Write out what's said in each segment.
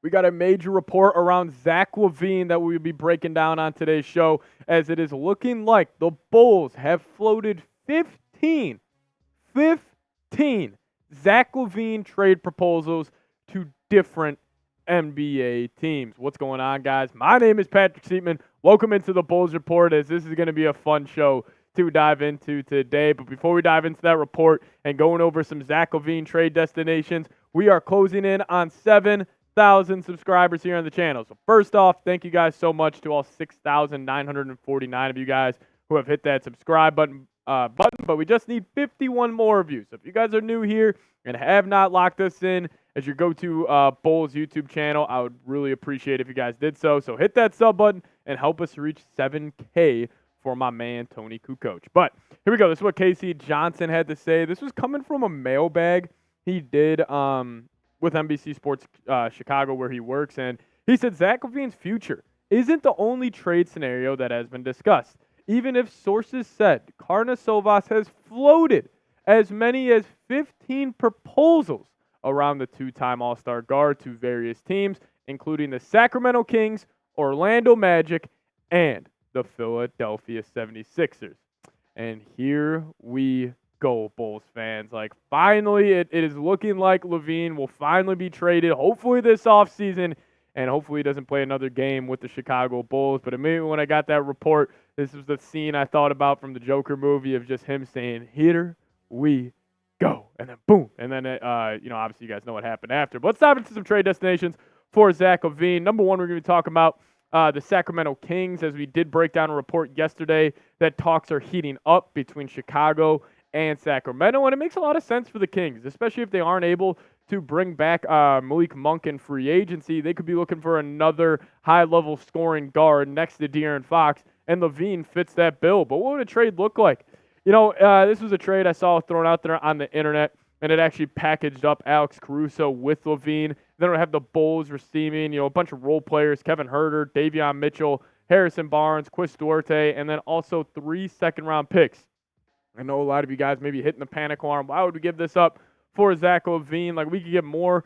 We got a major report around Zach LaVine that we'll be breaking down on today's show, as it is looking like the Bulls have floated 15 Zach LaVine trade proposals to different NBA teams. What's going on, guys? My name is Patrick Siepman. Welcome into the Bulls Report, as this is going to be a fun show to dive into today. But before we dive into that report and going over some Zach LaVine trade destinations, we are closing in on 7,000 subscribers here on the channel. So first off, thank you guys so much to all 6,949 of you guys who have hit that subscribe button, but we just need 51 more of you. So if you guys are new here and have not locked us in as your go-to Bulls YouTube channel, I would really appreciate if you guys did so. So hit that sub button and help us reach 7K for my man Tony Kukoc. But here we go. This is what K.C. Johnson had to say. This was coming from a mailbag he did with NBC Sports Chicago, where he works, and he said Zach LaVine's future isn't the only trade scenario that has been discussed. Even if sources said Karnišovas has floated as many as 15 proposals around the two-time All-Star guard to various teams, including the Sacramento Kings, Orlando Magic, and the Philadelphia 76ers. And here we go, Bulls fans. Like, finally, it is looking like LaVine will finally be traded, hopefully this offseason, and hopefully he doesn't play another game with the Chicago Bulls. But immediately when I got that report, this was the scene I thought about from the Joker movie of just him saying, "Here we go," and then boom. And then, obviously you guys know what happened after. But let's dive into some trade destinations for Zach LaVine. Number one, we're going to be talking about the Sacramento Kings, as we did break down a report yesterday that talks are heating up between Chicago and Sacramento, and it makes a lot of sense for the Kings, especially if they aren't able to bring back Malik Monk in free agency. They could be looking for another high-level scoring guard next to De'Aaron Fox, and LaVine fits that bill. But what would a trade look like? This was a trade I saw thrown out there on the internet, and it actually packaged up Alex Caruso with LaVine. Then we have the Bulls receiving, a bunch of role players: Kevin Huerter, Davion Mitchell, Harrison Barnes, Quis Duarte, and then also 3 second-round picks. I know a lot of you guys may be hitting the panic alarm. Why would we give this up for Zach LaVine? Like, we could get more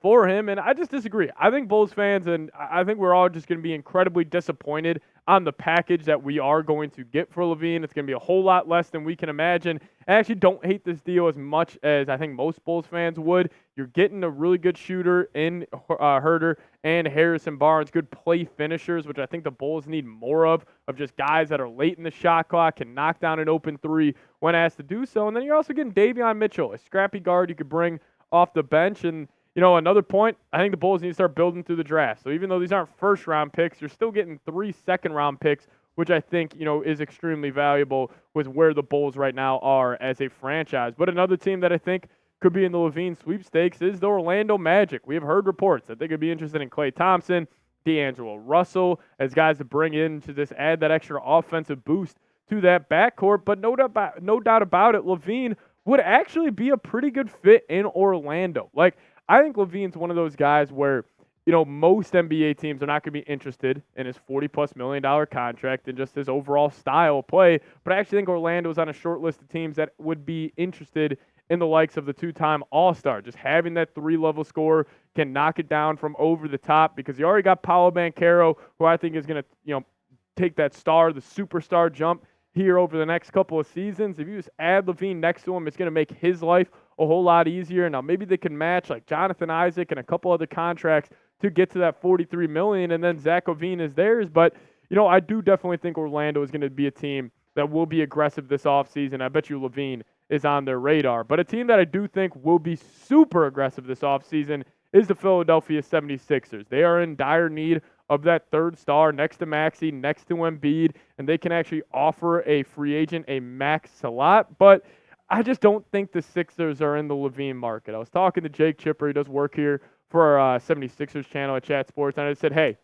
for him, and I just disagree. I think Bulls fans, and I think we're all just going to be incredibly disappointed on the package that we are going to get for LaVine. It's going to be a whole lot less than we can imagine. I actually don't hate this deal as much as I think most Bulls fans would. You're getting a really good shooter in Huerter and Harrison Barnes, good play finishers, which I think the Bulls need more of just guys that are late in the shot clock, can knock down an open three when asked to do so. And then you're also getting Davion Mitchell, a scrappy guard you could bring off the bench. And another point, I think the Bulls need to start building through the draft. So even though these aren't first-round picks, you're still getting 3 second-round picks, which I think, is extremely valuable with where the Bulls right now are as a franchise. But another team that I think could be in the LaVine sweepstakes is the Orlando Magic. We have heard reports that they could be interested in Klay Thompson, D'Angelo Russell, as guys to bring in to just add that extra offensive boost to that backcourt. But no doubt about it, LaVine would actually be a pretty good fit in Orlando. Like, I think LaVine's one of those guys where, most NBA teams are not going to be interested in his $40+ million contract and just his overall style of play. But I actually think Orlando's on a short list of teams that would be interested in the likes of the two-time All-Star. Just having that 3-level scorer can knock it down from over the top, because you already got Paolo Banchero, who I think is going to, take that the superstar jump here over the next couple of seasons. If you just add LaVine next to him, it's going to make his life a whole lot easier. Now, maybe they can match like Jonathan Isaac and a couple other contracts to get to that $43 million, and then Zach LaVine is theirs. But, I do definitely think Orlando is going to be a team that will be aggressive this offseason. I bet you LaVine is on their radar. But a team that I do think will be super aggressive this offseason is the Philadelphia 76ers. They are in dire need of that third star next to Maxey, next to Embiid, and they can actually offer a free agent a max slot. But I just don't think the Sixers are in the LaVine market. I was talking to Jake Chipper. He does work here for our 76ers channel at Chat Sports, and I said, hey,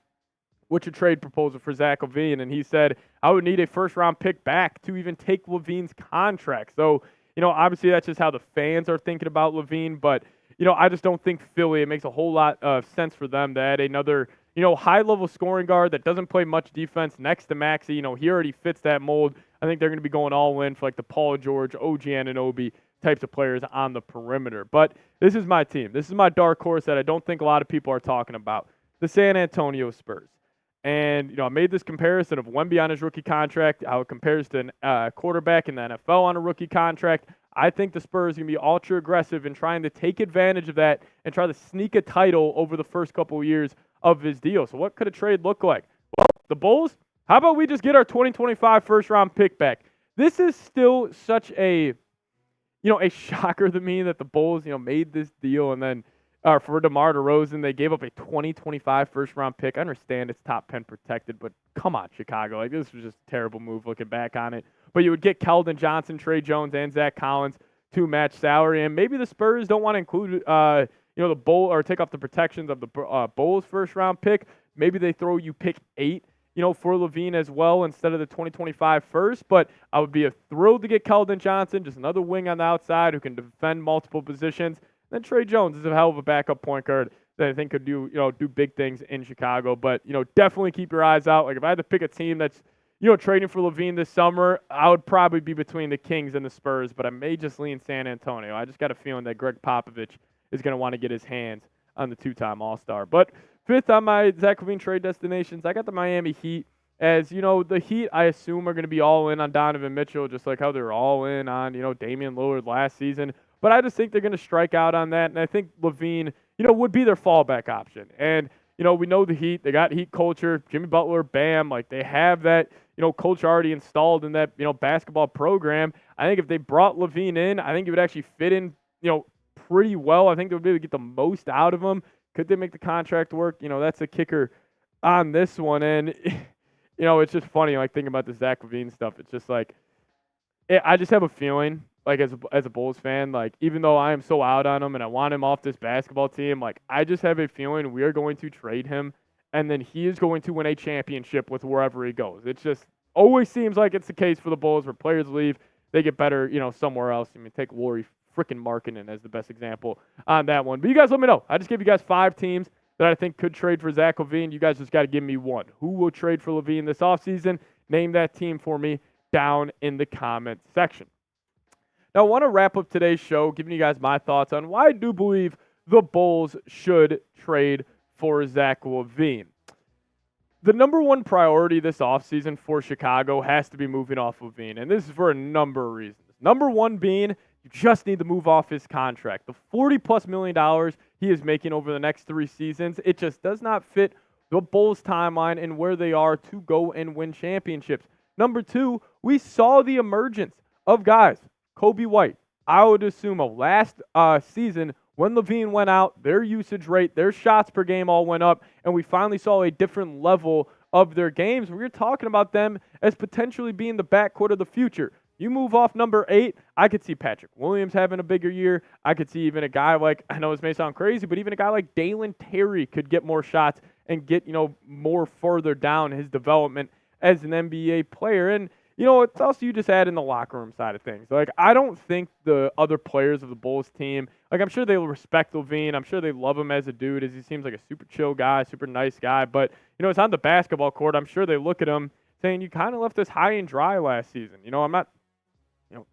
what's your trade proposal for Zach LaVine? And he said, I would need a first-round pick back to even take LaVine's contract. So, obviously that's just how the fans are thinking about LaVine, but, I just don't think Philly, it makes a whole lot of sense for them to add another, high-level scoring guard that doesn't play much defense next to Maxey. He already fits that mold. I think they're going to be going all in for like the Paul George, OG Anunoby types of players on the perimeter. But this is my team. This is my dark horse that I don't think a lot of people are talking about. The San Antonio Spurs. And, I made this comparison of Wemby on his rookie contract, how it compares to a quarterback in the NFL on a rookie contract. I think the Spurs are going to be ultra aggressive in trying to take advantage of that and try to sneak a title over the first couple of years of his deal. So what could a trade look like? Well, the Bulls, how about we just get our 2025 first-round pick back? This is still such a shocker to me that the Bulls, made this deal and then for DeMar DeRozan, they gave up a 2025 first-round pick. I understand it's top 10 protected, but come on, Chicago. Like, this was just a terrible move looking back on it. But you would get Keldon Johnson, Trey Jones, and Zach Collins to match salary. And maybe the Spurs don't want to include, the Bull or take off the protections of the Bulls' first-round pick. Maybe they throw you pick 8, for LaVine as well instead of the 2025 first. But I would be thrilled to get Keldon Johnson, just another wing on the outside who can defend multiple positions. Then Trey Jones is a hell of a backup point guard that I think could do big things in Chicago. But, definitely keep your eyes out. Like, if I had to pick a team that's, trading for LaVine this summer, I would probably be between the Kings and the Spurs, but I may just lean San Antonio. I just got a feeling that Greg Popovich is going to want to get his hands on the two-time All-Star. But fifth on my Zach LaVine trade destinations, I got the Miami Heat. As, the Heat, I assume, are going to be all in on Donovan Mitchell, just like how they were all in on, Damian Lillard last season. But I just think they're going to strike out on that, and I think LaVine, would be their fallback option. And, we know the Heat. They got Heat culture. Jimmy Butler, Bam. Like, they have that, culture already installed in that, basketball program. I think if they brought LaVine in, I think it would actually fit in, pretty well. I think they would be able to get the most out of him. Could they make the contract work? That's a kicker on this one. And, it's just funny, like, thinking about the Zach LaVine stuff. It's just like, I just have a feeling, like, as a Bulls fan, like, even though I am so out on him and I want him off this basketball team, like, I just have a feeling we are going to trade him, and then he is going to win a championship with wherever he goes. It just always seems like it's the case for the Bulls where players leave, they get better, somewhere else. I mean, take Lauri freaking Markkanen as the best example on that one. But you guys let me know. I just gave you guys 5 teams that I think could trade for Zach LaVine. You guys just got to give me one. Who will trade for LaVine this offseason? Name that team for me down in the comment section. Now, I want to wrap up today's show giving you guys my thoughts on why I do believe the Bulls should trade for Zach LaVine. The number one priority this offseason for Chicago has to be moving off LaVine, and this is for a number of reasons. Number one being you just need to move off his contract. The $40+ million he is making over the next 3 seasons, it just does not fit the Bulls' timeline and where they are to go and win championships. Number two, we saw the emergence of guys. Kobe White, Ayo Dosunmu, last season when LaVine went out, their usage rate, their shots per game all went up, and we finally saw a different level of their games. We were talking about them as potentially being the backcourt of the future. You move off number 8, I could see Patrick Williams having a bigger year. I could see even a guy like, I know this may sound crazy, but even a guy like Dalen Terry could get more shots and get, more further down his development as an NBA player. And, it's also you just add in the locker room side of things. Like, I don't think the other players of the Bulls team, like, I'm sure they will respect LaVine. I'm sure they love him as a dude, as he seems like a super chill guy, super nice guy. But, it's on the basketball court. I'm sure they look at him saying, you kind of left us high and dry last season. I'm not,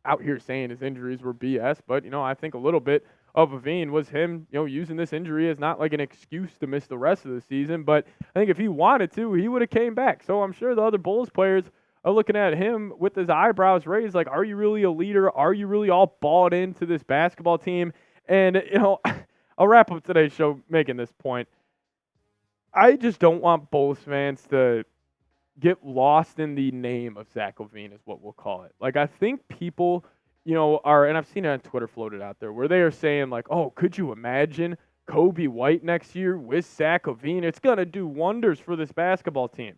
out here saying his injuries were BS, but, I think a little bit of LaVine was him, using this injury as not like an excuse to miss the rest of the season. But I think if he wanted to, he would have came back. So I'm sure the other Bulls players are looking at him with his eyebrows raised, like, are you really a leader? Are you really all bought into this basketball team? And, I'll wrap up today's show making this point. I just don't want Bulls fans to get lost in the name of Zach LaVine is what we'll call it. Like, I think people, are, and I've seen it on Twitter floated out there, where they are saying, like, oh, could you imagine Kobe White next year with Zach LaVine? It's going to do wonders for this basketball team.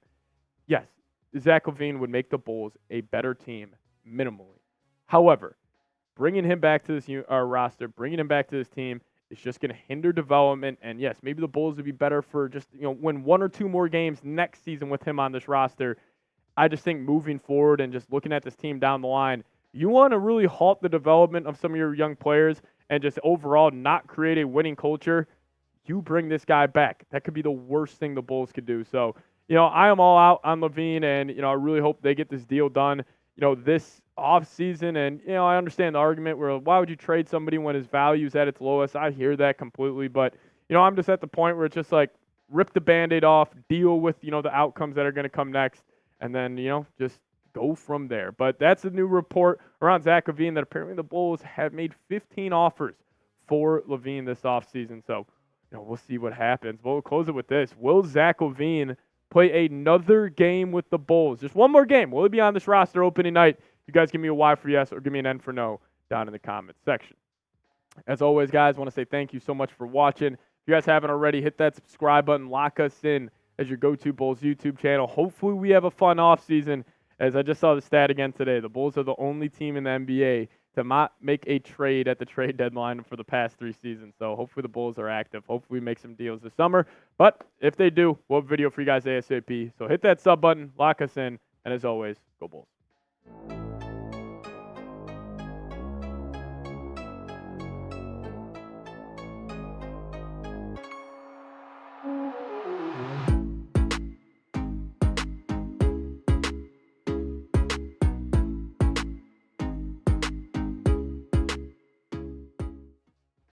Yes, Zach LaVine would make the Bulls a better team minimally. However, bringing him back to this roster, bringing him back to this team is just going to hinder development. And yes, maybe the Bulls would be better for just, win 1 or 2 more games next season with him on this roster. I just think moving forward and just looking at this team down the line, you want to really halt the development of some of your young players and just overall not create a winning culture. You bring this guy back. That could be the worst thing the Bulls could do. So, I am all out on LaVine, and, I really hope they get this deal done. this offseason. And, I understand the argument where why would you trade somebody when his value is at its lowest? I hear that completely. But, I'm just at the point where it's just like rip the Band-Aid off, deal with, the outcomes that are going to come next, and then, just go from there. But that's a new report around Zach LaVine that apparently the Bulls have made 15 offers for LaVine this offseason. So, we'll see what happens. But we'll close it with this. Will Zach LaVine play another game with the Bulls? Just one more game. Will he be on this roster opening night? You guys give me a Y for yes or give me an N for no down in the comments section. As always, guys, I want to say thank you so much for watching. If you guys haven't already, hit that subscribe button. Lock us in as your go-to Bulls YouTube channel. Hopefully we have a fun offseason. As I just saw the stat again today, the Bulls are the only team in the NBA to not make a trade at the trade deadline for the past 3 seasons. So hopefully the Bulls are active. Hopefully we make some deals this summer. But if they do, we'll have a video for you guys ASAP. So hit that sub button, lock us in, and as always, go Bulls.